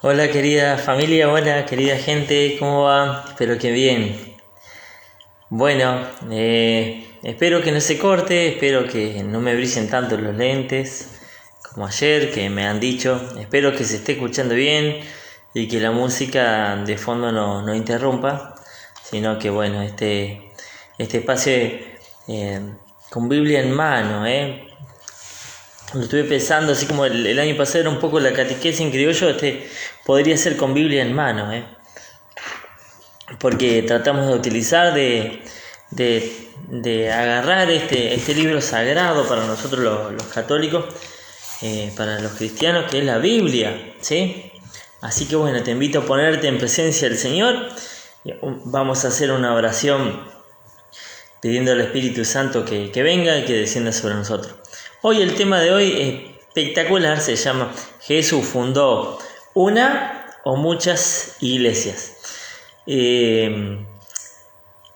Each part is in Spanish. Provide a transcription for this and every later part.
Hola querida familia, hola querida gente, ¿cómo va? Espero que bien. Bueno, espero que no se corte, espero que no me brillen tanto los lentes como ayer, que me han dicho. Espero que se esté escuchando bien y que la música de fondo no interrumpa, sino que bueno, este espacio con Biblia en mano, Lo estuve pensando, así como el año pasado era un poco la catequesis en criollo, podría ser con Biblia en mano, porque tratamos de utilizar, de agarrar este libro sagrado para nosotros los católicos, para los cristianos, que es la Biblia, ¿sí? Así que bueno, te invito a ponerte en presencia del Señor. Vamos a hacer una oración pidiendo al Espíritu Santo que venga y que descienda sobre nosotros. Hoy el tema de hoy es espectacular, se llama Jesús fundó una o muchas iglesias.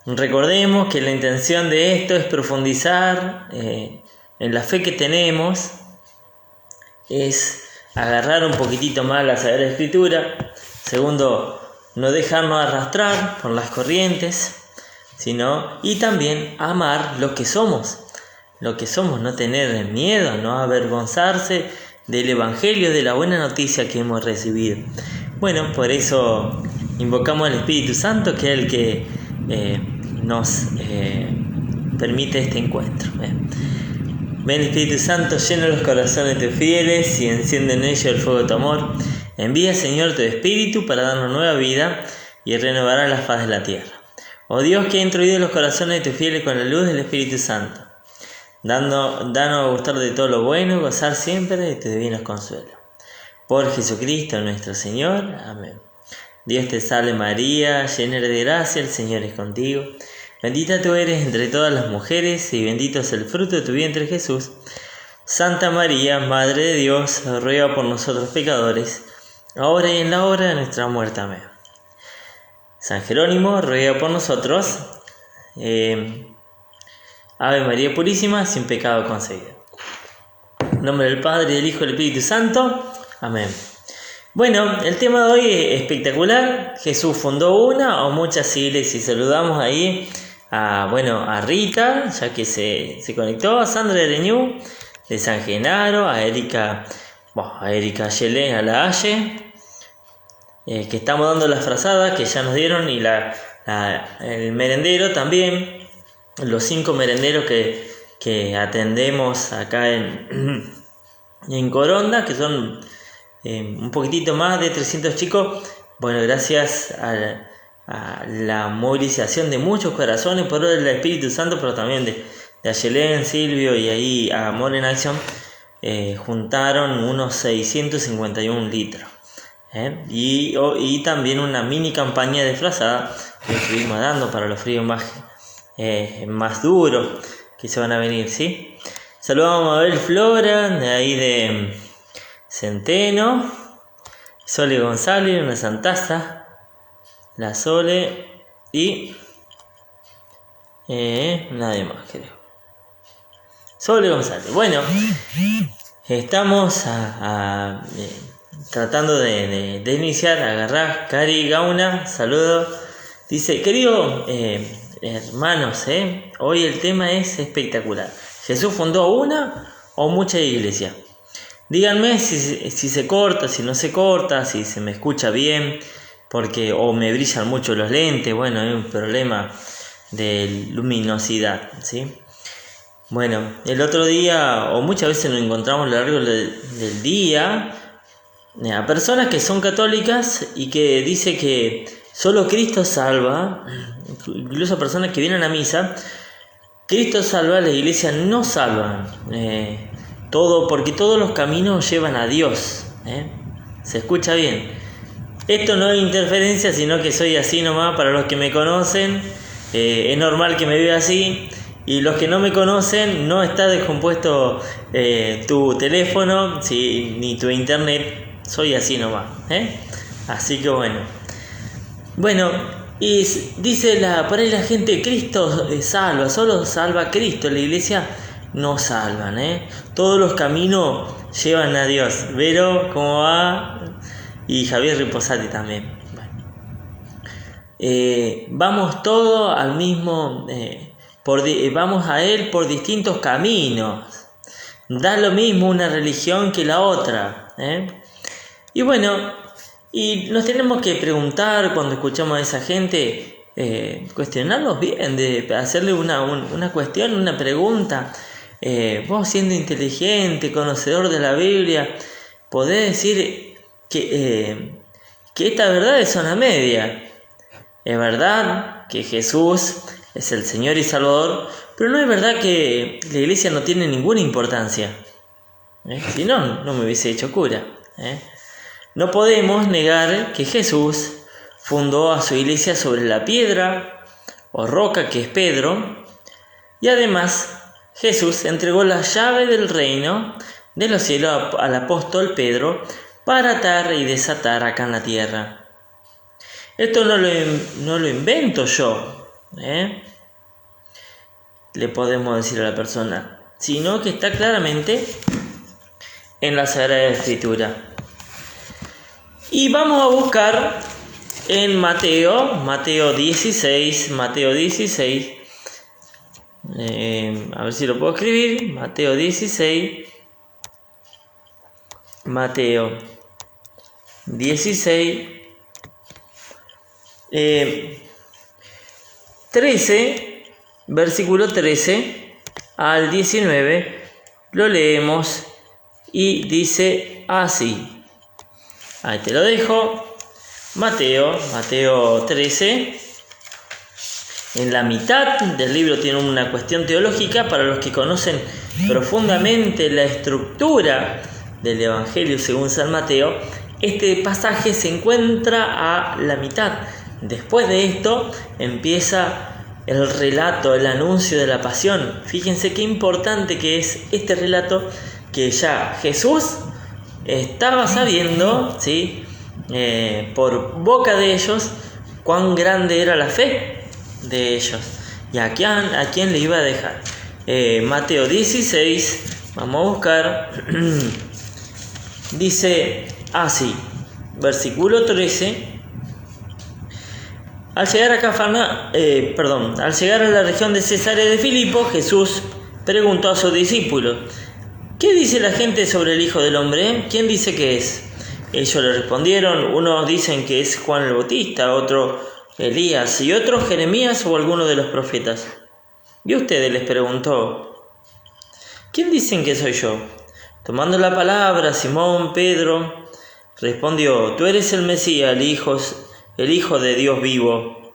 Recordemos que la intención de esto es profundizar en la fe que tenemos, es agarrar un poquitito más la Sagrada Escritura. Segundo, no dejarnos arrastrar por las corrientes, y también amar lo que somos, no tener miedo, no avergonzarse del Evangelio, de la buena noticia que hemos recibido. Bueno, por eso invocamos al Espíritu Santo, que es el que nos permite este encuentro. Ven Espíritu Santo, llena los corazones de tus fieles y enciende en ellos el fuego de tu amor. Envía, Señor, tu Espíritu para darnos nueva vida y renovará la faz de la tierra. Oh Dios, que ha instruido los corazones de tus fieles con la luz del Espíritu Santo, danos a gustar de todo lo bueno, gozar siempre de tus divinos consuelos. Por Jesucristo nuestro Señor. Amén. Dios te salve María, llena de gracia, el Señor es contigo. Bendita tú eres entre todas las mujeres y bendito es el fruto de tu vientre Jesús. Santa María, Madre de Dios, ruega por nosotros pecadores, ahora y en la hora de nuestra muerte. Amén. San Jerónimo, ruega por nosotros. Ave María Purísima, sin pecado concebido. En nombre del Padre, del Hijo y del Espíritu Santo. Amén. Bueno, el tema de hoy es espectacular. Jesús fundó una o muchas iglesias. Saludamos ahí a Rita, ya que se conectó, a Sandra de Reñú, de San Genaro, a Erika Yelén, a la Aye, que estamos dando las frazadas que ya nos dieron, y el merendero también, los 5 merenderos que atendemos acá en Coronda, que son un poquitito más de 300 chicos. Bueno, gracias a la movilización de muchos corazones por el Espíritu Santo, pero también de Ayelén, Silvio y ahí Amor en Acción, juntaron unos 651 litros. Y también una mini campaña de frazada que estuvimos dando para los fríos más duros que se van a venir, ¿sí? Saludamos a Mabel Flora, de ahí de Centeno, Sole González, una santaza, la Sole y nadie más, creo. Sole González. Bueno, estamos tratando de iniciar. Agarrar Cari Gauna, saludos. Dice: querido hermanos, hoy el tema es espectacular. ¿Jesús fundó una o muchas iglesias? Díganme si se corta, si no se corta, si se me escucha bien, o me brillan mucho los lentes. Bueno, hay un problema de luminosidad, ¿sí? Bueno, el otro día, o muchas veces nos encontramos a lo largo del día, a personas que son católicas y que dicen que solo Cristo salva, incluso personas que vienen a misa. Cristo salva, las iglesias no salvan. Porque todos los caminos llevan a Dios. ¿Se escucha bien? Esto no es interferencia, sino que soy así nomás. Para los que me conocen, es normal que me vea así. Y los que no me conocen, no está descompuesto tu teléfono ni tu internet. Soy así nomás. Así que bueno. Y dice por ahí la gente: Cristo salva, solo salva Cristo. La iglesia no salvan, todos los caminos llevan a Dios. Pero ¿cómo va? Y Javier Riposati también. Bueno. Vamos todos al mismo, vamos a Él por distintos caminos. Da lo mismo una religión que la otra. Y bueno, y nos tenemos que preguntar cuando escuchamos a esa gente, cuestionarlos bien, de hacerle una cuestión, una pregunta. Vos siendo inteligente, conocedor de la Biblia, podés decir que estas verdades son a media. Es verdad que Jesús es el Señor y Salvador, pero no es verdad que la iglesia no tiene ninguna importancia. Si no, no me hubiese hecho cura. No podemos negar que Jesús fundó a su iglesia sobre la piedra o roca que es Pedro, y además Jesús entregó la llave del reino de los cielos al apóstol Pedro para atar y desatar acá en la tierra. Esto no lo invento yo, le podemos decir a la persona, sino que está claramente en la Sagrada Escritura. Y vamos a buscar en Mateo 16, a ver si lo puedo escribir, Mateo 16, 13, versículo 13 al 19, lo leemos y dice así. Ahí te lo dejo. Mateo 13. En la mitad del libro tiene una cuestión teológica para los que conocen profundamente la estructura del Evangelio según San Mateo. Este pasaje se encuentra a la mitad. Después de esto empieza el relato, el anuncio de la pasión. Fíjense qué importante que es este relato, que ya Jesús estaba sabiendo, ¿sí? Por boca de ellos, cuán grande era la fe de ellos y a quién le iba a dejar. Mateo 16, vamos a buscar, dice así, versículo 13. Al llegar a la región de Cesarea de Filipo, Jesús preguntó a sus discípulos: ¿qué dice la gente sobre el Hijo del Hombre? ¿Quién dice que es? Ellos le respondieron: unos dicen que es Juan el Bautista, otros Elías, y otros Jeremías o alguno de los profetas. Y ustedes, les preguntó: ¿quién dicen que soy yo? Tomando la palabra, Simón Pedro respondió: tú eres el Mesías, el Hijo de Dios vivo.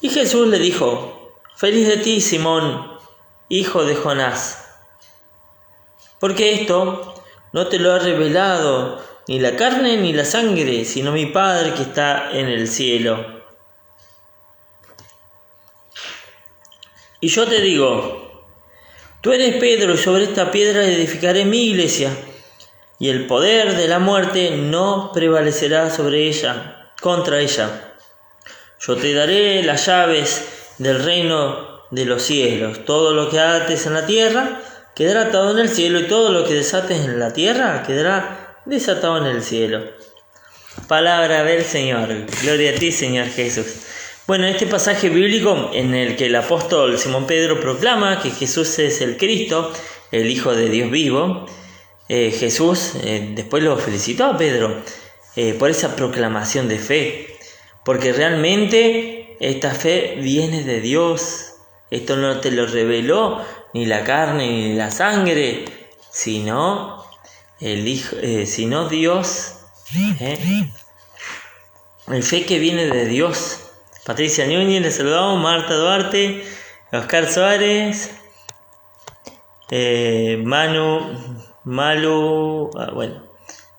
Y Jesús le dijo: feliz de ti, Simón, hijo de Jonás, porque esto no te lo ha revelado ni la carne ni la sangre, sino mi Padre que está en el cielo. Y yo te digo: tú eres Pedro, y sobre esta piedra edificaré mi iglesia, y el poder de la muerte no prevalecerá contra ella. Yo te daré las llaves del reino de los cielos. Todo lo que ates en la tierra quedará atado en el cielo, y todo lo que desates en la tierra quedará desatado en el cielo. Palabra del Señor. Gloria a ti, Señor Jesús. Bueno, este pasaje bíblico en el que el apóstol Simón Pedro proclama que Jesús es el Cristo, el Hijo de Dios vivo, Jesús después lo felicitó a Pedro por esa proclamación de fe, porque realmente esta fe viene de Dios. Esto no te lo reveló ni la carne ni la sangre, sino Dios. El fe que viene de Dios. Patricia Núñez, le saludamos. Marta Duarte, Oscar Suárez, Malu,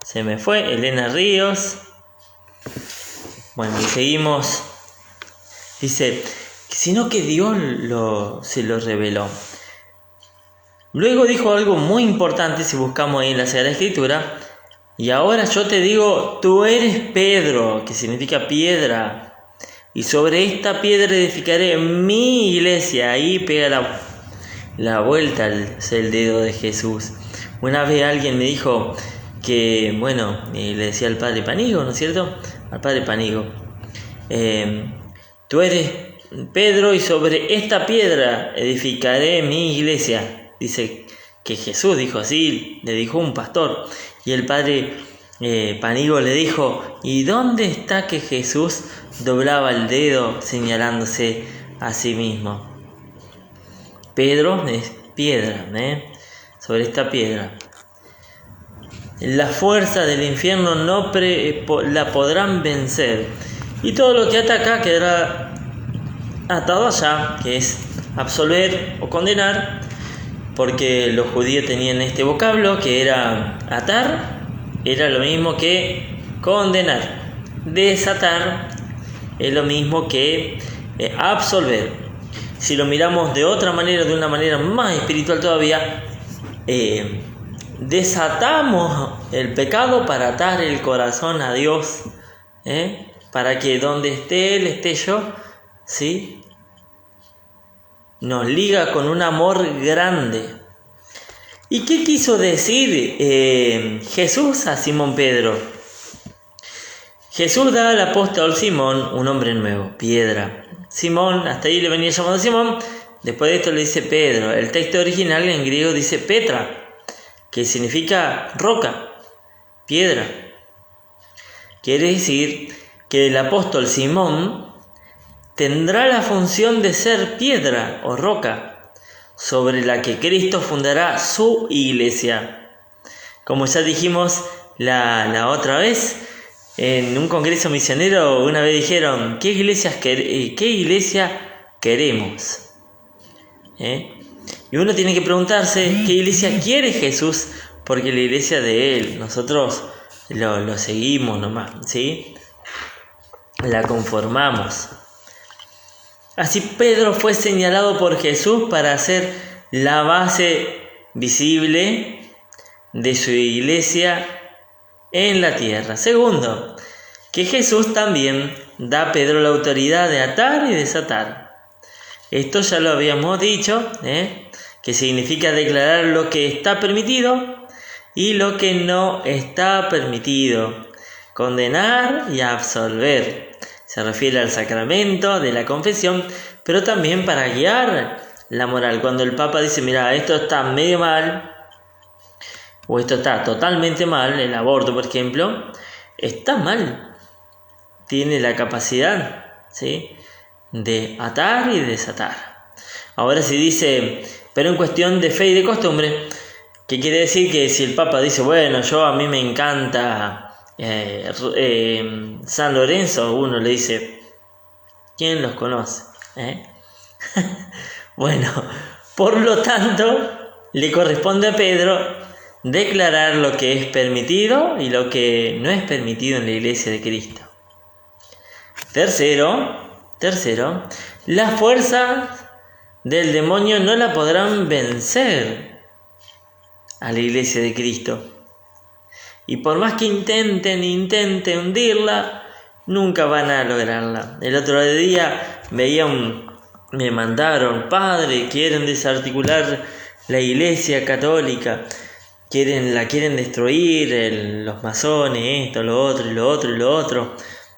se me fue, Elena Ríos. Bueno, y seguimos. Dice, sino que Dios se lo reveló. Luego dijo algo muy importante, si buscamos ahí en la Sagrada Escritura: y ahora yo te digo, tú eres Pedro, que significa piedra, y sobre esta piedra edificaré mi iglesia. Ahí pega la vuelta el dedo de Jesús. Una vez alguien me dijo que, bueno, le decía al padre Panigo, ¿no es cierto? Al padre Panigo, tú eres Pedro y sobre esta piedra edificaré mi iglesia. Dice que Jesús dijo así, le dijo un pastor. Y el padre Panigo le dijo, ¿y dónde está que Jesús doblaba el dedo señalándose a sí mismo? Pedro es piedra, sobre esta piedra. La fuerza del infierno no la podrán vencer. Y todo lo que ataca quedará atado allá, que es absolver o condenar, porque los judíos tenían este vocablo que era atar, era lo mismo que condenar. Desatar es lo mismo que absolver. Si lo miramos de otra manera, de una manera más espiritual todavía, desatamos el pecado para atar el corazón a Dios, para que donde esté Él, esté yo, ¿sí? Nos liga con un amor grande. ¿Y qué quiso decir Jesús a Simón Pedro? Jesús da al apóstol Simón un nombre nuevo, piedra. Simón, hasta ahí le venía llamando Simón, después de esto le dice Pedro. El texto original en griego dice Petra, que significa roca, piedra. Quiere decir que el apóstol Simón tendrá la función de ser piedra o roca sobre la que Cristo fundará su iglesia. Como ya dijimos la otra vez, en un congreso misionero una vez dijeron, ¿qué iglesia queremos? Y uno tiene que preguntarse, ¿qué iglesia quiere Jesús? Porque la iglesia de Él, nosotros lo seguimos nomás, ¿sí? La conformamos. Así Pedro fue señalado por Jesús para ser la base visible de su iglesia en la tierra. Segundo, que Jesús también da a Pedro la autoridad de atar y desatar. Esto ya lo habíamos dicho, que significa declarar lo que está permitido y lo que no está permitido, condenar y absolver. Se refiere al sacramento de la confesión, pero también para guiar la moral. Cuando el Papa dice, mira, esto está medio mal, o esto está totalmente mal, el aborto, por ejemplo, está mal. Tiene la capacidad, ¿sí?, de atar y desatar. Ahora si dice, pero en cuestión de fe y de costumbre, ¿qué quiere decir? Que si el Papa dice, bueno, a mí me encanta San Lorenzo, uno le dice, ¿quién los conoce? Bueno, por lo tanto, le corresponde a Pedro declarar lo que es permitido y lo que no es permitido en la iglesia de Cristo. Tercero, las fuerzas del demonio no la podrán vencer a la iglesia de Cristo. Y por más que intenten hundirla, nunca van a lograrla. El otro día me mandaron, padre, quieren desarticular la iglesia católica, la quieren destruir, los masones, esto, lo otro, y lo otro, y lo otro.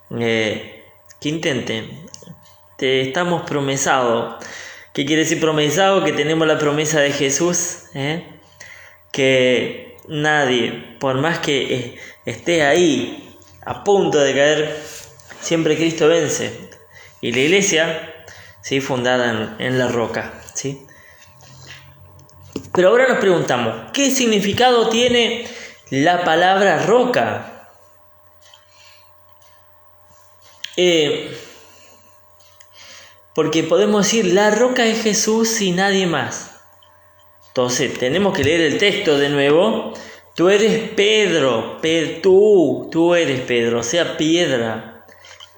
Que intenten. Estamos promesados. ¿Qué quiere decir promesado? Que tenemos la promesa de Jesús, que nadie, por más que esté ahí a punto de caer, siempre Cristo vence. Y la iglesia, ¿sí?, fundada en la roca, ¿sí? Pero ahora nos preguntamos, ¿qué significado tiene la palabra roca? Porque podemos decir, la roca es Jesús y nadie más. Entonces, tenemos que leer el texto de nuevo. Tú eres Pedro, tú eres Pedro, o sea, piedra.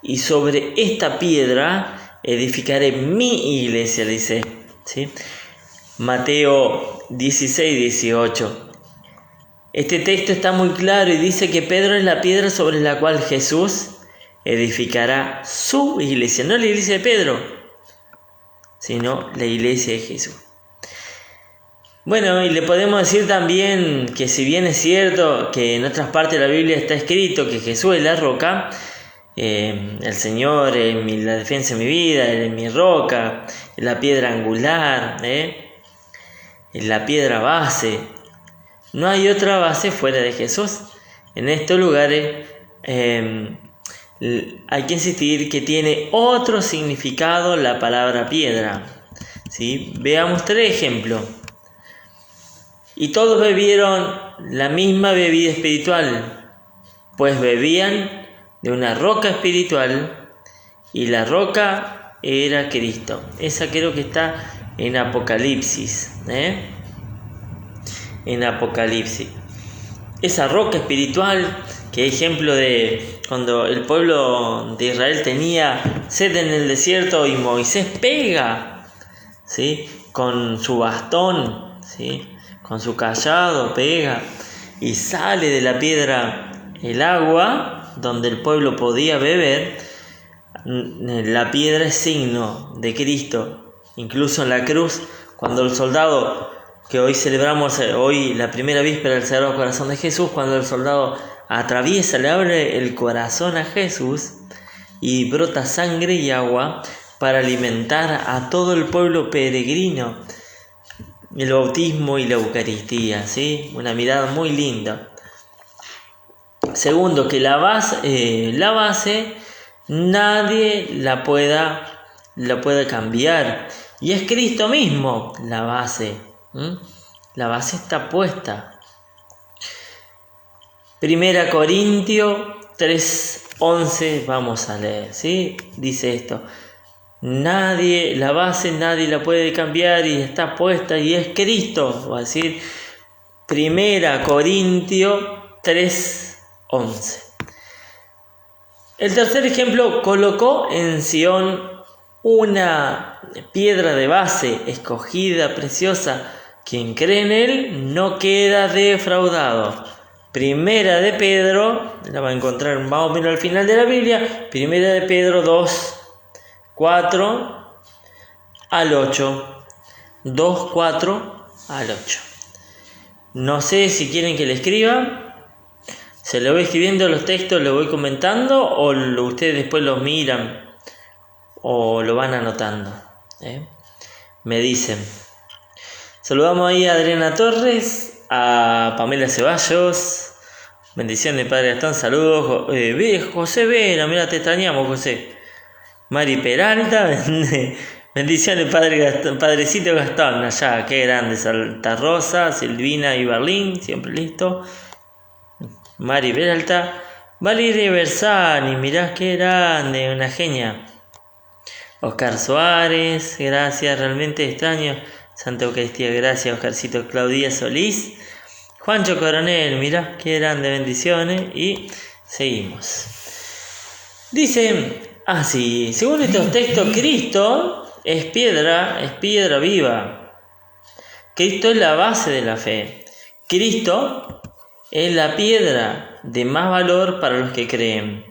Y sobre esta piedra edificaré mi iglesia, dice, ¿sí? Mateo 16, 18. Este texto está muy claro y dice que Pedro es la piedra sobre la cual Jesús edificará su iglesia. No la iglesia de Pedro, sino la iglesia de Jesús. Bueno, y le podemos decir también que si bien es cierto que en otras partes de la Biblia está escrito que Jesús es la roca, el Señor es la defensa de mi vida, Él es mi roca, es la piedra angular, es la piedra base. No hay otra base fuera de Jesús. En estos lugares hay que insistir que tiene otro significado la palabra piedra. ¿Sí? Veamos 3 ejemplos. Y todos bebieron la misma bebida espiritual, pues bebían de una roca espiritual y la roca era Cristo. Esa creo que está en Apocalipsis. En Apocalipsis. Esa roca espiritual, que es ejemplo de cuando el pueblo de Israel tenía sed en el desierto y Moisés pega, ¿sí?, con su bastón, ¿sí?, con su cayado pega y sale de la piedra el agua donde el pueblo podía beber. La piedra es signo de Cristo. Incluso en la cruz, cuando el soldado, que hoy celebramos hoy la primera víspera del Sagrado Corazón de Jesús, cuando el soldado atraviesa, le abre el corazón a Jesús y brota sangre y agua para alimentar a todo el pueblo peregrino. El bautismo y la Eucaristía, ¿sí? Una mirada muy linda. Segundo, que la base nadie la pueda cambiar. Y es Cristo mismo la base. La base está puesta. 1 Corintios 3:11 vamos a leer, ¿sí? Dice esto: la base nadie la puede cambiar y está puesta y es Cristo. Va a decir 1 Corintios 3:11. El tercer ejemplo: colocó en Sión una piedra de base, escogida, preciosa. Quien cree en él no queda defraudado. Primera de Pedro, la va a encontrar más o menos al final de la Biblia. Primera de Pedro 2:4 al 8. 2:4 al 8. No sé si quieren que le escriba. Se lo voy escribiendo los textos, lo voy comentando, o ustedes después los miran o lo van anotando. Me dicen. Saludamos ahí a Adriana Torres, a Pamela Ceballos. Bendiciones, Padre Gastón. Saludos. José Vera, mira, te extrañamos, José. Mari Peralta. Bendiciones, Padrecito Gastón. Allá, qué grande. Santa Rosa, Silvina y Berlín, siempre listo. Mari Peralta. Valeria Bersani, mirá qué grande, una genia. Oscar Suárez, gracias, realmente extraño. Santa Eucaristía, gracias, Oscarcito. Claudia Solís. Juancho Coronel, mirá qué grande, bendiciones. Y seguimos. Dice así: según estos textos, Cristo es piedra viva. Cristo es la base de la fe. Cristo es la piedra de más valor para los que creen.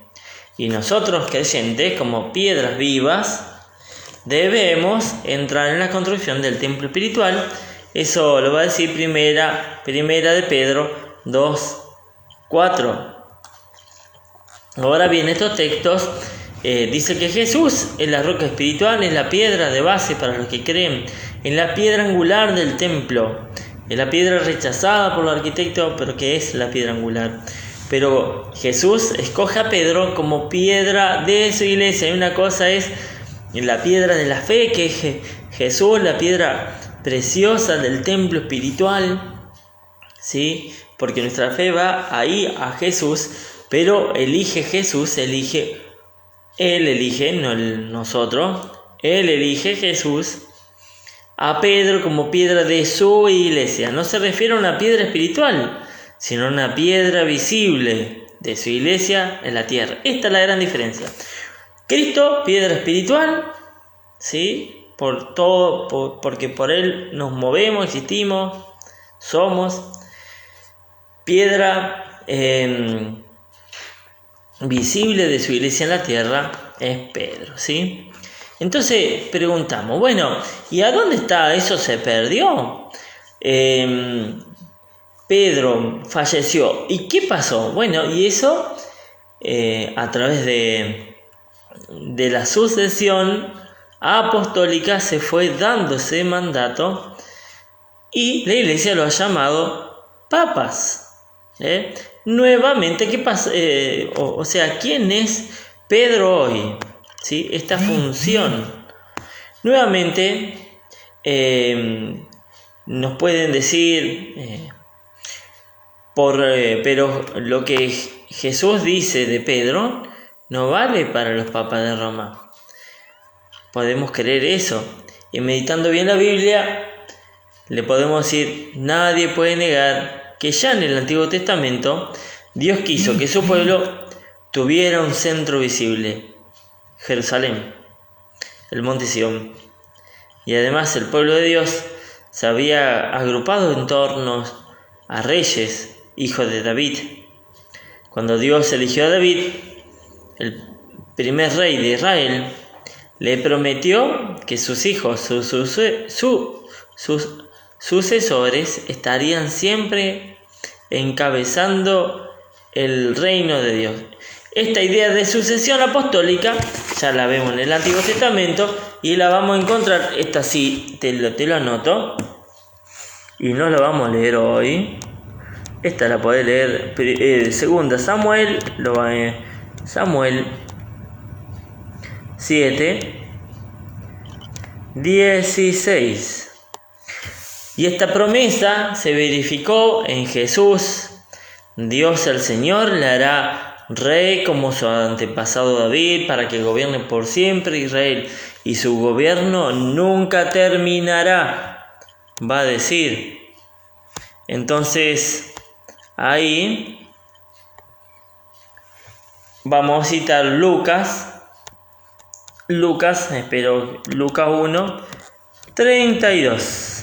Y nosotros, creyentes, como piedras vivas, debemos entrar en la construcción del templo espiritual. Eso lo va a decir primera de Pedro 2:4. Ahora bien, estos textos dice que Jesús es la roca espiritual, es la piedra de base para los que creen, es la piedra angular del templo, es la piedra rechazada por los arquitectos, pero que es la piedra angular. Pero Jesús escoge a Pedro como piedra de su iglesia. Y una cosa es la piedra de la fe, que es Jesús, la piedra preciosa del templo espiritual, ¿sí? Porque nuestra fe va ahí a Jesús, pero Jesús elige, Él elige, no nosotros, Él elige Jesús a Pedro como piedra de su iglesia. No se refiere a una piedra espiritual, sino a una piedra visible de su iglesia en la tierra. Esta es la gran diferencia. Cristo, piedra espiritual, ¿sí? Porque por Él nos movemos, existimos, somos. Piedra visible de su iglesia en la tierra es Pedro, ¿sí? Entonces preguntamos, bueno, ¿y a dónde está? ¿Eso se perdió? Pedro falleció. ¿Y qué pasó? Bueno, y eso a través de la sucesión apostólica se fue dándose mandato y la iglesia lo ha llamado papas. Nuevamente, ¿qué pasa? O sea, ¿quién es Pedro hoy? ¿Sí? Esta función. Nuevamente, nos pueden decir, pero lo que Jesús dice de Pedro no vale para los papas de Roma. Podemos creer eso. Y meditando bien la Biblia, le podemos decir, nadie puede negar que ya en el Antiguo Testamento Dios quiso que su pueblo tuviera un centro visible, Jerusalén, el monte Sión. Y además el pueblo de Dios se había agrupado en torno a reyes, hijos de David. Cuando Dios eligió a David, el primer rey de Israel, le prometió que sus hijos, sus sucesores, estarían siempre encabezando el reino de Dios. Esta idea de sucesión apostólica ya la vemos en el Antiguo Testamento y la vamos a encontrar. Esta sí te lo anoto y no la vamos a leer hoy. Esta la podés leer segunda Samuel, Samuel 7:16. Y esta promesa se verificó en Jesús. Dios el Señor le hará rey como su antepasado David, para que gobierne por siempre Israel, y su gobierno nunca terminará, va a decir. Entonces, ahí vamos a citar Lucas 1:32.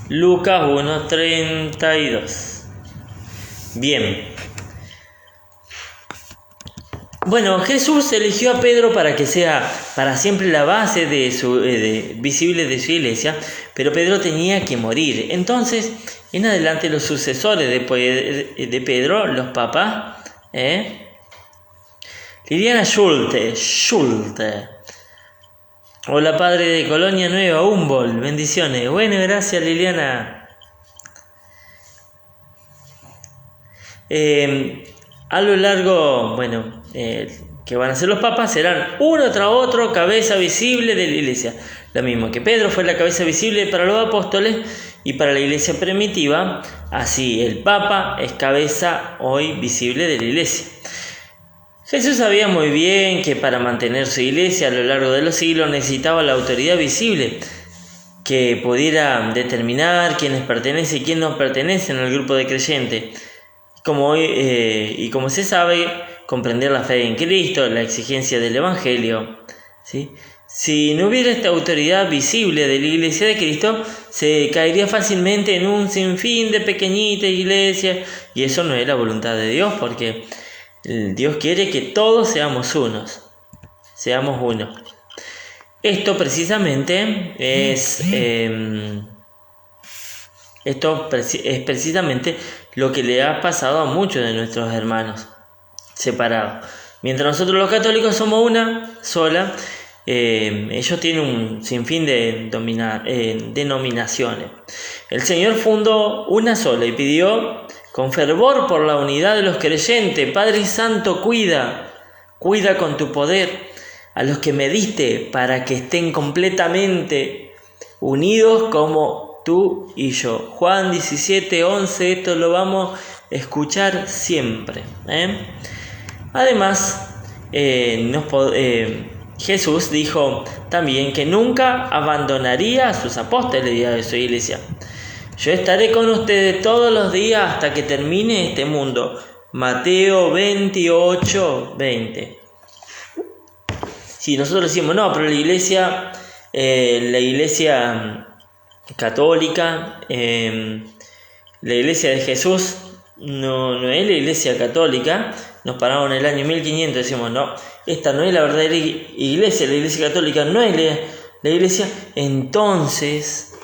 Lucas 1:32. Bien. Bueno, Jesús eligió a Pedro para que sea para siempre la base visible de su iglesia, pero Pedro tenía que morir. Entonces, en adelante los sucesores de Pedro, los papas, Liliana Schulte. Hola, padre de Colonia Nueva, Humboldt, bendiciones. Bueno, gracias, Liliana. A lo largo, que van a ser los papas, serán uno tras otro cabeza visible de la iglesia. Lo mismo que Pedro fue la cabeza visible para los apóstoles y para la iglesia primitiva, así el papa es cabeza hoy visible de la iglesia. Jesús sabía muy bien que para mantener su iglesia a lo largo de los siglos necesitaba la autoridad visible que pudiera determinar quiénes pertenecen y quiénes no pertenecen al grupo de creyentes. Como se sabe, comprender la fe en Cristo, la exigencia del Evangelio. ¿Sí? Si no hubiera esta autoridad visible de la iglesia de Cristo, se caería fácilmente en un sinfín de pequeñitas iglesias, y eso no es la voluntad de Dios, porque Dios quiere que todos seamos uno. Esto precisamente es precisamente lo que le ha pasado a muchos de nuestros hermanos separados. Mientras nosotros los católicos somos una sola, ellos tienen un sinfín de denominaciones. El Señor fundó una sola y pidió con fervor por la unidad de los creyentes. Padre Santo, cuida con tu poder a los que me diste, para que estén completamente unidos como tú y yo. Juan 17:11, esto lo vamos a escuchar siempre. Además, Jesús dijo también que nunca abandonaría a sus apóstoles y a su iglesia. Yo estaré con ustedes todos los días hasta que termine este mundo. Mateo 28:20. Si nosotros decimos, no, pero la iglesia católica, la iglesia de Jesús no es la iglesia católica, nos paramos en el año 1500 y decimos, no, esta no es la verdadera iglesia, la iglesia católica no es la iglesia, entonces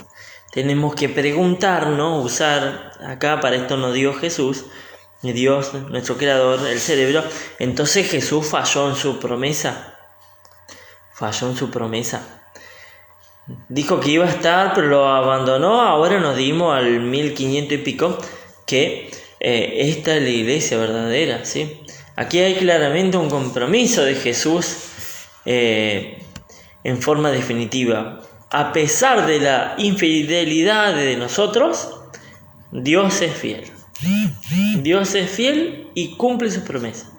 tenemos que preguntarnos, usar acá, para esto nos dio Jesús, Dios, nuestro creador, el cerebro. Entonces Jesús falló en su promesa. Dijo que iba a estar, pero lo abandonó. Ahora nos dimos al 1500 y pico que esta es la iglesia verdadera, ¿sí? Aquí hay claramente un compromiso de Jesús en forma definitiva. A pesar de la infidelidad de nosotros, Dios es fiel. Dios es fiel y cumple sus promesas.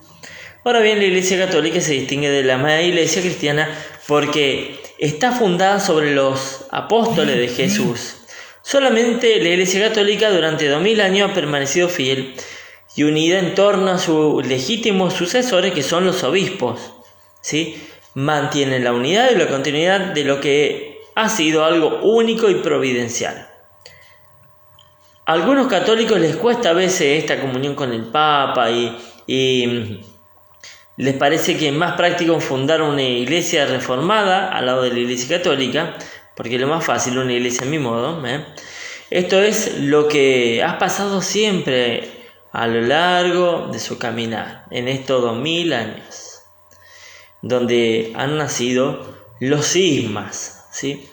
Ahora bien, la Iglesia Católica se distingue de la demás iglesia cristiana porque está fundada sobre los apóstoles de Jesús. Solamente la Iglesia Católica durante 2000 años ha permanecido fiel y unida en torno a sus legítimos sucesores, que son los obispos, ¿sí? Mantienen la unidad y la continuidad de lo que ha sido algo único y providencial. A algunos católicos les cuesta a veces esta comunión con el Papa y les parece que es más práctico fundar una iglesia reformada al lado de la iglesia católica, porque es lo más fácil, una iglesia a mi modo. Esto es lo que ha pasado siempre a lo largo de su caminar, en estos 2000 años, donde han nacido los cismas, ¿sí?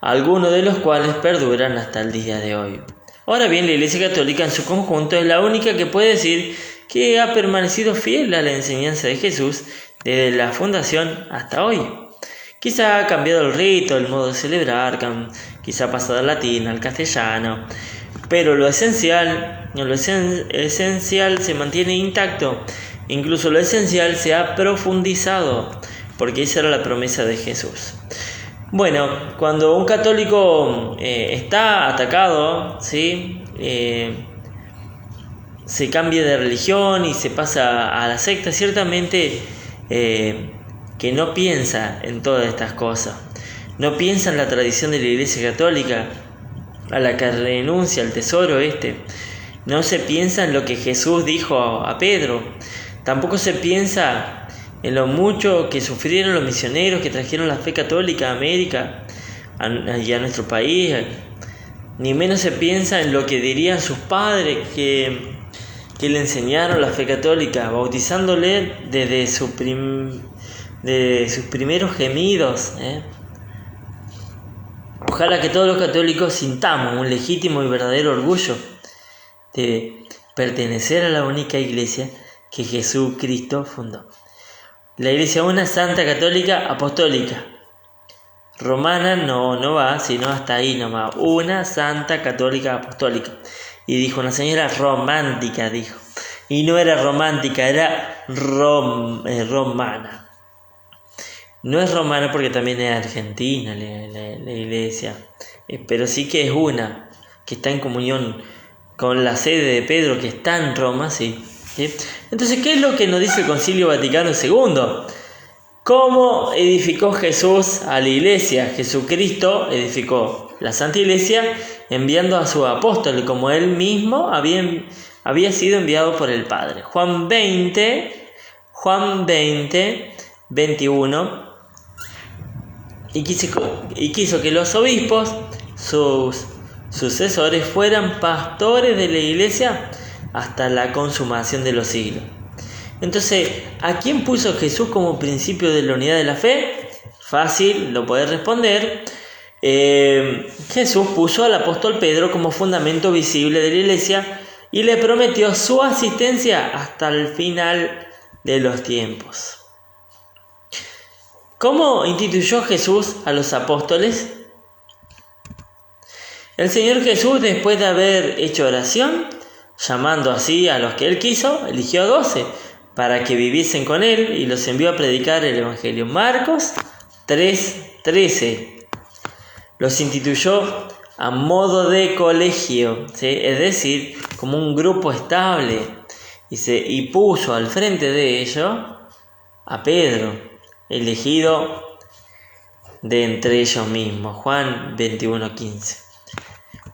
Algunos de los cuales perduran hasta el día de hoy. Ahora bien, la Iglesia Católica en su conjunto es la única que puede decir que ha permanecido fiel a la enseñanza de Jesús desde la fundación hasta hoy. Quizá ha cambiado el rito, el modo de celebrar, quizá ha pasado al latín, al castellano, pero lo esencial se mantiene intacto. Incluso lo esencial se ha profundizado, porque esa era la promesa de Jesús. Bueno, cuando un católico está atacado, ¿sí? Se cambia de religión y se pasa a la secta, ciertamente que no piensa en todas estas cosas, no piensa en la tradición de la Iglesia Católica, a la que renuncia al tesoro no se piensa en lo que Jesús dijo a Pedro, tampoco se piensa en lo mucho que sufrieron los misioneros que trajeron la fe católica a América y a nuestro país, ni menos se piensa en lo que dirían sus padres que le enseñaron la fe católica, bautizándole desde sus primeros gemidos. Ojalá que todos los católicos sintamos un legítimo y verdadero orgullo de pertenecer a la única iglesia que Jesucristo fundó. La iglesia una santa, católica, apostólica. Romana no va, sino hasta ahí nomás. Una santa, católica, apostólica. Y dijo una señora romántica, dijo. Y no era romántica, era romana. No es romana porque también es argentina la iglesia. Pero sí que es una, que está en comunión con la sede de Pedro, que está en Roma, sí. ¿Sí? Entonces, ¿qué es lo que nos dice el Concilio Vaticano II? ¿Cómo edificó Jesús a la iglesia? Jesucristo edificó la Santa Iglesia enviando a sus apóstoles, como él mismo había sido enviado por el Padre. Juan 20, 21, y quiso que los obispos, sus sucesores, fueran pastores de la iglesia hasta la consumación de los siglos. Entonces, ¿a quién puso Jesús como principio de la unidad de la fe? Fácil, lo podés responder. Jesús puso al apóstol Pedro como fundamento visible de la iglesia y le prometió su asistencia hasta el final de los tiempos. ¿Cómo instituyó Jesús a los apóstoles? El Señor Jesús, después de haber hecho oración, llamando así a los que él quiso, eligió a 12 para que viviesen con él y los envió a predicar el Evangelio. Marcos 3:13. Los instituyó a modo de colegio, ¿sí? Es decir, como un grupo estable, y puso al frente de ello a Pedro, elegido de entre ellos mismos. Juan 21:15.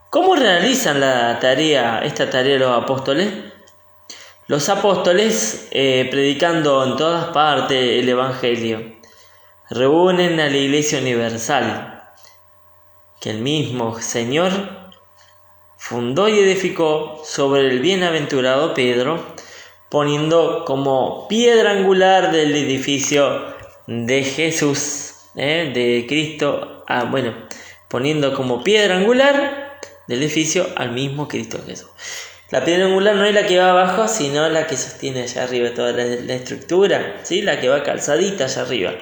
¿Cómo realizan esta tarea los apóstoles? Los apóstoles predicando en todas partes el Evangelio, reúnen a la Iglesia Universal, que el mismo Señor fundó y edificó sobre el bienaventurado Pedro, poniendo como piedra angular del edificio de Jesús, de Cristo, poniendo como piedra angular del edificio al mismo Cristo Jesús. La piedra angular no es la que va abajo, sino la que sostiene allá arriba toda la estructura, ¿sí? La que va calzadita allá arriba,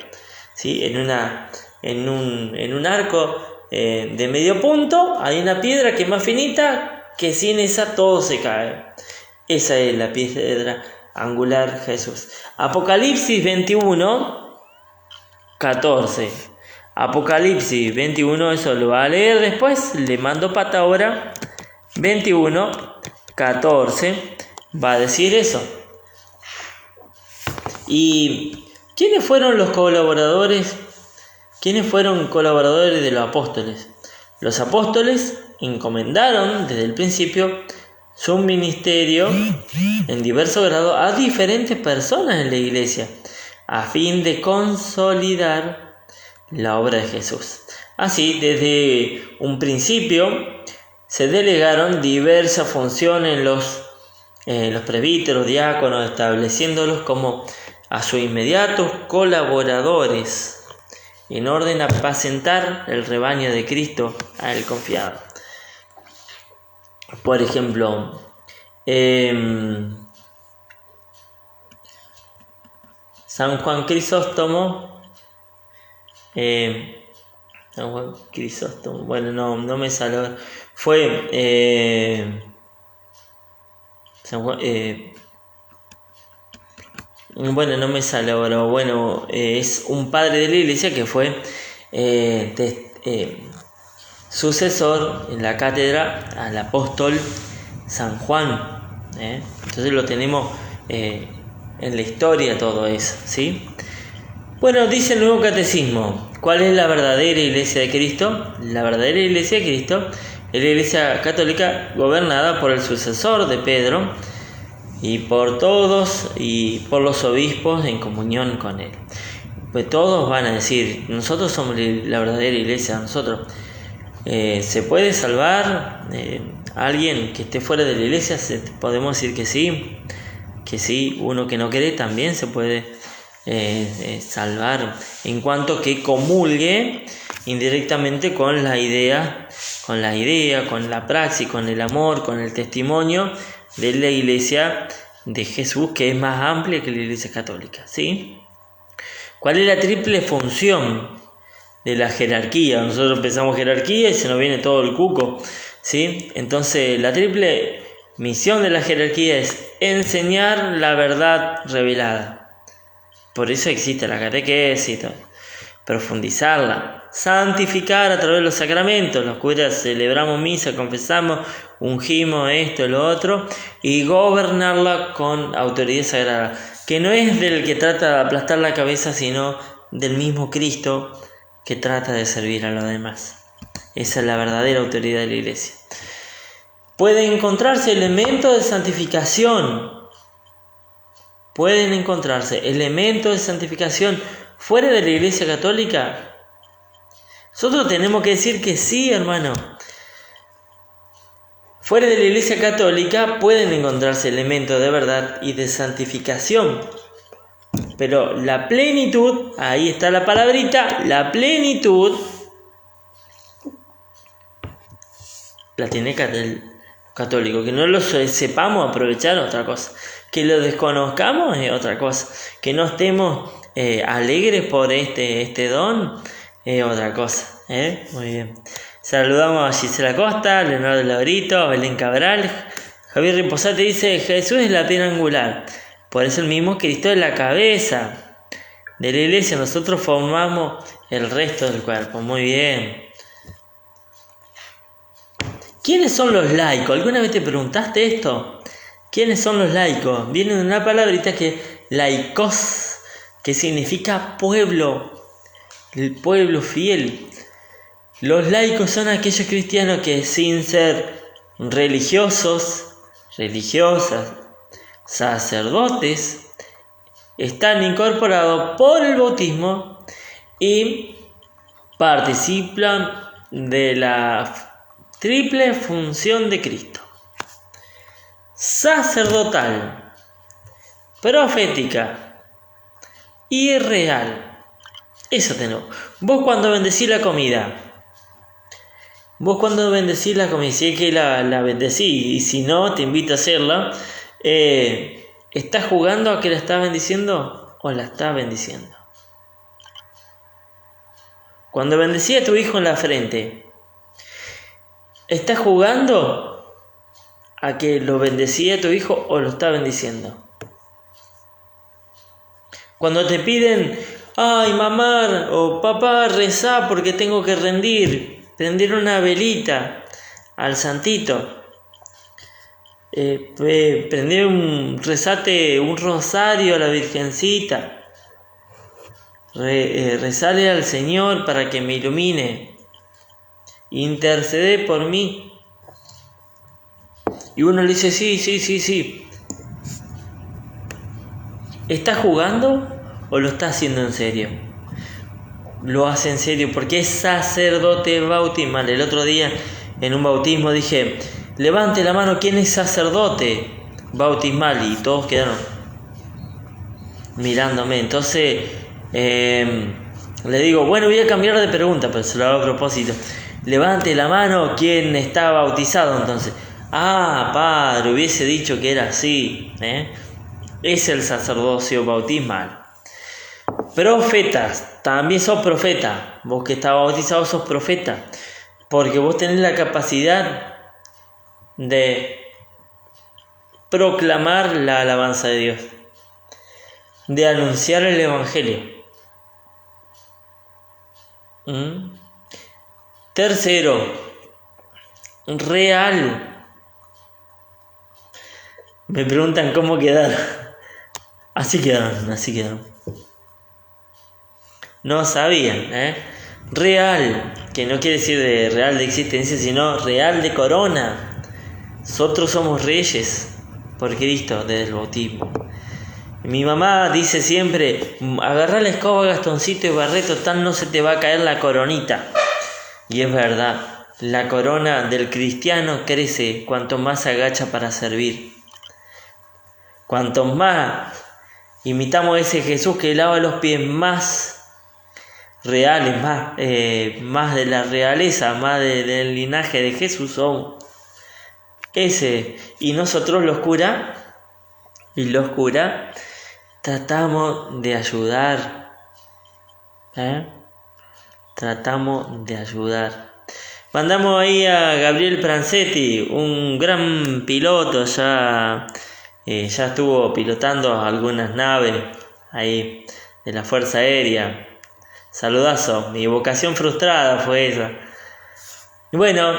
¿sí? En un arco de medio punto hay una piedra que es más finita, que sin esa todo se cae. Esa es la piedra angular Jesús. Apocalipsis 21, 14. Apocalipsis 21, eso lo va a leer después, le mando pata ahora. 21, 14, va a decir eso. ¿Y quiénes fueron los colaboradores? ¿Quiénes fueron colaboradores de los apóstoles? Los apóstoles encomendaron desde el principio su ministerio en diverso grado a diferentes personas en la iglesia, a fin de consolidar la obra de Jesús. Así, desde un principio se delegaron diversas funciones en los presbíteros, diáconos, estableciéndolos como a sus inmediatos colaboradores, en orden a apacentar el rebaño de Cristo a él confiado. Por ejemplo, San Juan Crisóstomo, bueno, no me salió, fue San Juan, bueno, no me sale ahora. Bueno, es un padre de la iglesia que fue sucesor en la cátedra al apóstol San Juan. Entonces lo tenemos en la historia todo eso, ¿sí? Bueno, dice el Nuevo Catecismo, ¿cuál es la verdadera iglesia de Cristo? La verdadera iglesia de Cristo es la iglesia católica gobernada por el sucesor de Pedro, y por todos y por los obispos en comunión con él. Pues todos van a decir, nosotros somos la verdadera iglesia. Nosotros ¿se puede salvar a alguien que esté fuera de la iglesia? Podemos decir que sí. Uno que no cree también se puede salvar, en cuanto que comulgue indirectamente con la idea, con la praxis, con el amor, con el testimonio de la iglesia de Jesús, que es más amplia que la iglesia católica, ¿sí? ¿Cuál es la triple función de la jerarquía? Nosotros pensamos jerarquía y se nos viene todo el cuco, ¿sí? Entonces la triple misión de la jerarquía es enseñar la verdad revelada. Por eso existe la catequesis, profundizarla, santificar a través de los sacramentos. Los curas celebramos misa, confesamos, ungimos esto, lo otro, y gobernarla con autoridad sagrada, que no es del que trata de aplastar la cabeza, sino del mismo Cristo que trata de servir a los demás. Esa es la verdadera autoridad de la iglesia. Pueden encontrarse elementos de santificación. Fuera de la iglesia católica. Nosotros tenemos que decir que sí, hermano. Fuera de la iglesia católica pueden encontrarse elementos de verdad y de santificación. Pero la plenitud, ahí está la palabrita, la plenitud la tiene el católico. Que no lo sepamos aprovechar es otra cosa. Que lo desconozcamos es otra cosa. Que no estemos alegres por este don es otra cosa. Muy bien. Saludamos a Gisela Costa, Leonardo Laurito, Belén Cabral. Javier Riposate dice: Jesús es la piedra angular. Por eso el mismo Cristo es la cabeza de la iglesia. Nosotros formamos el resto del cuerpo. Muy bien. ¿Quiénes son los laicos? ¿Alguna vez te preguntaste esto? ¿Quiénes son los laicos? Viene de una palabrita que laicos, que significa pueblo, el pueblo fiel. Los laicos son aquellos cristianos que, sin ser religiosos, religiosas, sacerdotes, están incorporados por el bautismo y participan de la triple función de Cristo: sacerdotal, profética y real. Eso tenemos. Vos cuando bendecís la comida, si es que la bendecís, y si no, te invito a hacerla, ¿estás jugando a que la estás bendiciendo o la estás bendiciendo? Cuando bendecí a tu hijo en la frente, ¿estás jugando a que lo bendecí a tu hijo o lo estás bendiciendo? Cuando te piden, ay mamá o papá, rezá porque tengo que prender una velita al santito, rezate un rosario a la Virgencita, rezale al Señor para que me ilumine, intercede por mí. Y uno le dice, sí. ¿Estás jugando o lo está haciendo en serio? Lo hace en serio porque es sacerdote bautismal. El otro día en un bautismo dije, levante la mano, ¿quién es sacerdote bautismal? Y todos quedaron mirándome. Entonces le digo, bueno, voy a cambiar de pregunta, pero se lo hago a propósito. Levante la mano, ¿quién está bautizado entonces? Padre, hubiese dicho que era así, Es el sacerdocio bautismal. Profetas, también sos profeta. Vos que estás bautizado sos profeta, porque vos tenés la capacidad de proclamar la alabanza de Dios, de anunciar el evangelio. Tercero, real. Me preguntan cómo quedar. Así quedaron. No sabían, Real, que no quiere decir de real de existencia, sino real de corona. Nosotros somos reyes por Cristo desde el bautismo. Mi mamá dice siempre, agarrá la escoba, Gastoncito, y Barreto, tal no se te va a caer la coronita. Y es verdad, la corona del cristiano crece cuanto más se agacha para servir. Cuanto más imitamos a ese Jesús que lava los pies, más reales, más de la realeza, más del linaje de Jesús somos. Y nosotros los curas tratamos de ayudar. Tratamos de ayudar. Mandamos ahí a Gabriel Pranzetti, un gran piloto, ya estuvo pilotando algunas naves ahí de la Fuerza Aérea. Saludazo, mi vocación frustrada fue esa. Bueno,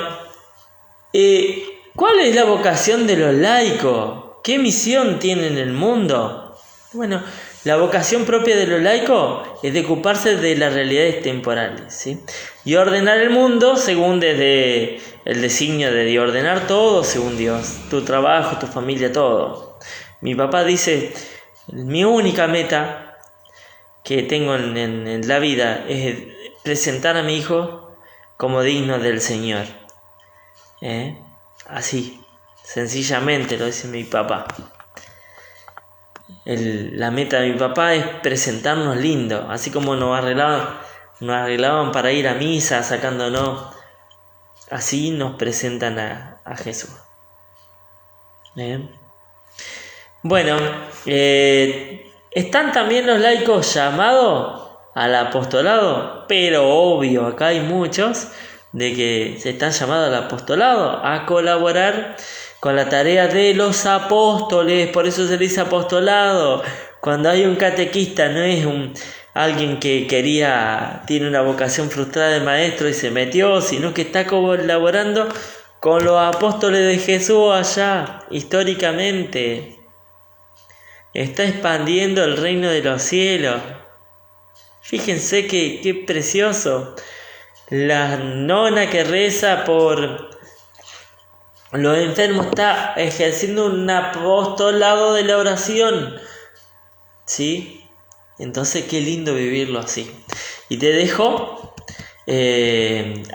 ¿cuál es la vocación de los laicos? ¿Qué misión tienen en el mundo? Bueno, la vocación propia de los laicos es de ocuparse de las realidades temporales, ¿sí? Y ordenar el mundo según desde el designio de Dios, ordenar todo según Dios, tu trabajo, tu familia, todo. Mi papá dice, mi única meta que tengo en la vida es presentar a mi hijo como digno del Señor. Así, sencillamente lo dice mi papá. La meta de mi papá es presentarnos lindo, así como nos arreglaban para ir a misa sacándonos, así nos presentan a Jesús. Bueno, ¿están también los laicos llamados al apostolado? Pero obvio, acá hay muchos de que se están llamados al apostolado, a colaborar con la tarea de los apóstoles, por eso se le dice apostolado. Cuando hay un catequista, no es alguien que tiene una vocación frustrada de maestro y se metió, sino que está colaborando con los apóstoles de Jesús allá, históricamente. Está expandiendo el reino de los cielos. Fíjense qué precioso. La nona que reza por los enfermos está ejerciendo un apostolado de la oración. ¿Sí? Entonces qué lindo vivirlo así. Y te dejo,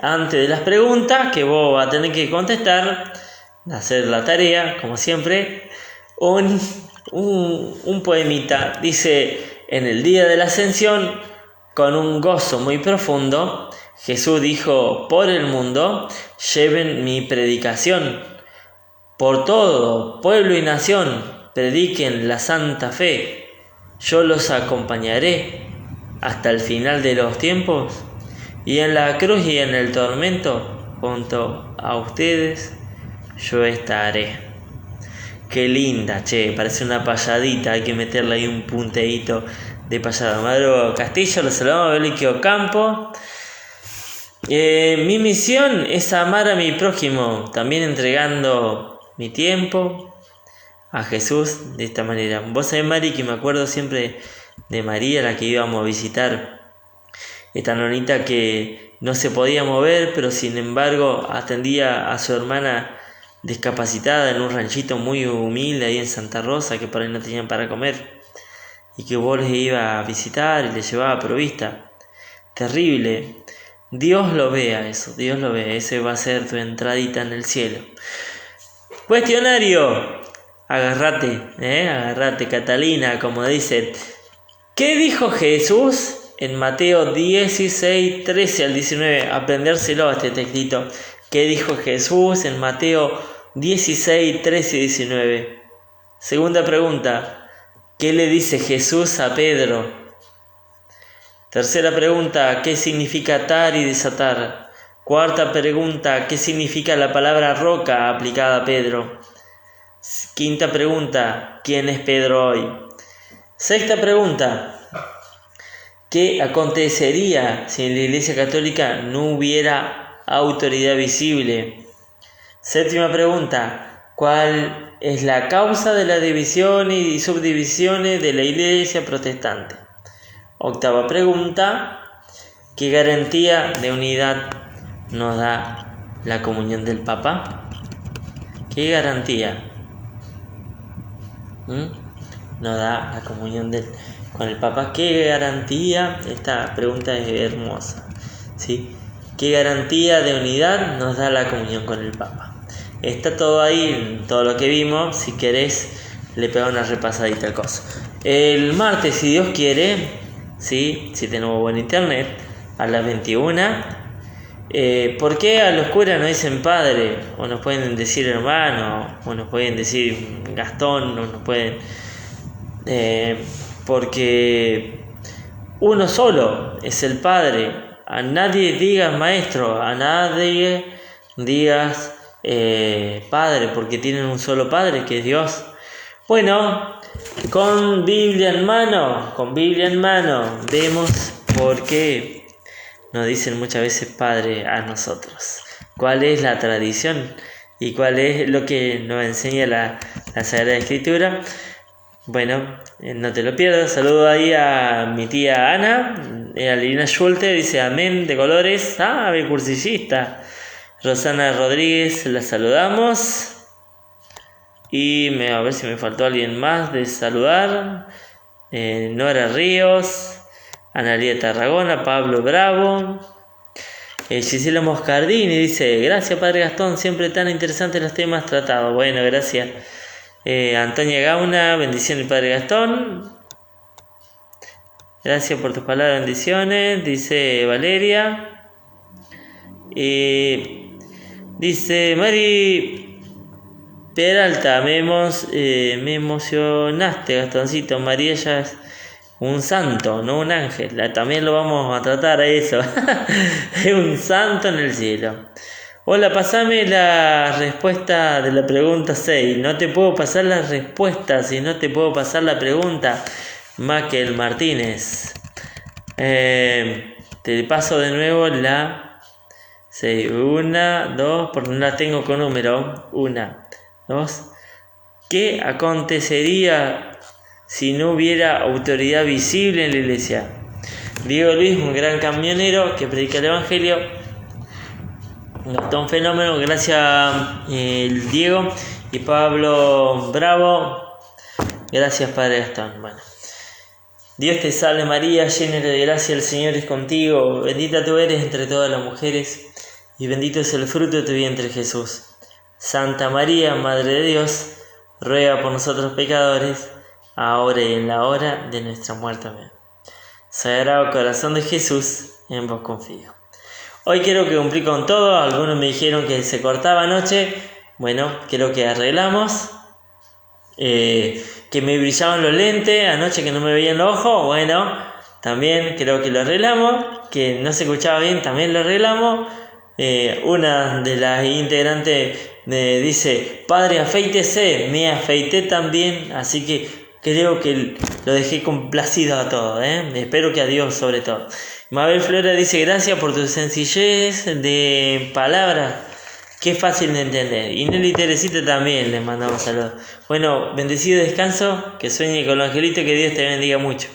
antes de las preguntas que vos vas a tener que contestar, hacer la tarea, como siempre, un poemita. Dice: en el día de la ascensión, con un gozo muy profundo, Jesús dijo por el mundo: lleven mi predicación por todo pueblo y nación, prediquen la santa fe, yo los acompañaré hasta el final de los tiempos, y en la cruz y en el tormento, junto a ustedes yo estaré. Qué linda, parece una payadita, hay que meterle ahí un punteíto de payada. Madro Castillo, los saludamos, Beliquio Campo. Mi misión es amar a mi prójimo, también entregando mi tiempo a Jesús de esta manera. Vos sabés, Mari, que me acuerdo siempre de María, la que íbamos a visitar, esta nonita que no se podía mover, pero sin embargo atendía a su hermana discapacitada en un ranchito muy humilde ahí en Santa Rosa, que por ahí no tenían para comer, y que vos les iba a visitar y les llevaba provista. Terrible. Dios lo vea eso, Dios lo vea. Ese va a ser tu entradita en el cielo. Cuestionario. Agárrate, Catalina, como dice. ¿Qué dijo Jesús en Mateo 16, 13 al 19? Aprendérselo a este textito. ¿Qué dijo Jesús en Mateo 16, 13 y 19? Segunda pregunta. ¿Qué le dice Jesús a Pedro? Tercera pregunta. ¿Qué significa atar y desatar? Cuarta pregunta. ¿Qué significa la palabra roca aplicada a Pedro? Quinta pregunta. ¿Quién es Pedro hoy? Sexta pregunta. ¿Qué acontecería si en la Iglesia Católica no hubiera autoridad visible? Séptima pregunta. ¿Cuál es la causa de las divisiones y subdivisiones de la Iglesia protestante? Octava pregunta. ¿Qué garantía de unidad nos da la comunión del Papa? ¿Qué garantía nos da la comunión con el Papa? ¿Qué garantía? Esta pregunta es hermosa, ¿sí? ¿Qué garantía de unidad nos da la comunión con el Papa? Está todo ahí, todo lo que vimos. Si querés, le pego una repasadita al coso. El martes, si Dios quiere, ¿sí? Si tenemos buen internet, a las 21. ¿Por qué a los curas no dicen padre? O nos pueden decir hermano, o nos pueden decir Gastón, o nos pueden... porque uno solo es el Padre. A nadie digas maestro, a nadie digas Padre, porque tienen un solo Padre, que es Dios. Bueno, con Biblia en mano, vemos por qué nos dicen muchas veces Padre a nosotros. ¿Cuál es la tradición y cuál es lo que nos enseña la Sagrada Escritura? Bueno, no te lo pierdas. Saludo ahí a mi tía Ana, a Lina Schulte, dice amén de colores. Cursillista. Rosana Rodríguez, la saludamos. Y a ver si me faltó alguien más de saludar. Nora Ríos, Analía Tarragona, Pablo Bravo. Gisela Moscardini dice: gracias Padre Gastón, siempre tan interesantes los temas tratados. Bueno, gracias. Antonia Gauna, bendiciones Padre Gastón. Gracias por tus palabras, bendiciones, dice Valeria. Dice Mari Peralta, me emocionaste, Gastoncito. María ya es un santo, no un ángel. También lo vamos a tratar a eso. Es un santo en el cielo. Hola, pasame la respuesta de la pregunta 6. No te puedo pasar la respuesta si no te puedo pasar la pregunta. Maquel Martínez. Te paso de nuevo la 6. 1, 2, porque no la tengo con número. 1, 2. ¿Qué acontecería si no hubiera autoridad visible en la iglesia? Diego Luis, un gran camionero que predica el Evangelio. Gastón Fenómeno, gracias Diego. Y Pablo Bravo, gracias Padre Gastón. Bueno, Dios te salve María, llena de gracia, el Señor es contigo. Bendita tú eres entre todas las mujeres, y bendito es el fruto de tu vientre Jesús. Santa María, Madre de Dios, ruega por nosotros pecadores, ahora y en la hora de nuestra muerte. Amén. Sagrado Corazón de Jesús, en vos confío. Hoy quiero que cumplí con todo. Algunos me dijeron que se cortaba anoche. Bueno, creo que arreglamos. Que me brillaban los lentes anoche, que no me veían los ojos. Bueno, también creo que lo arreglamos. Que no se escuchaba bien, también lo arreglamos. Una de las integrantes me dice: Padre, afeítese. Me afeité también, así que creo que lo dejé complacido a todos, espero que a Dios sobre todo. Mabel Flora dice: gracias por tu sencillez de palabras, qué fácil de entender. Y Nelly Teresita también le mandamos saludos. Bueno, bendecido descanso, que sueñe con los angelitos, que Dios te bendiga mucho.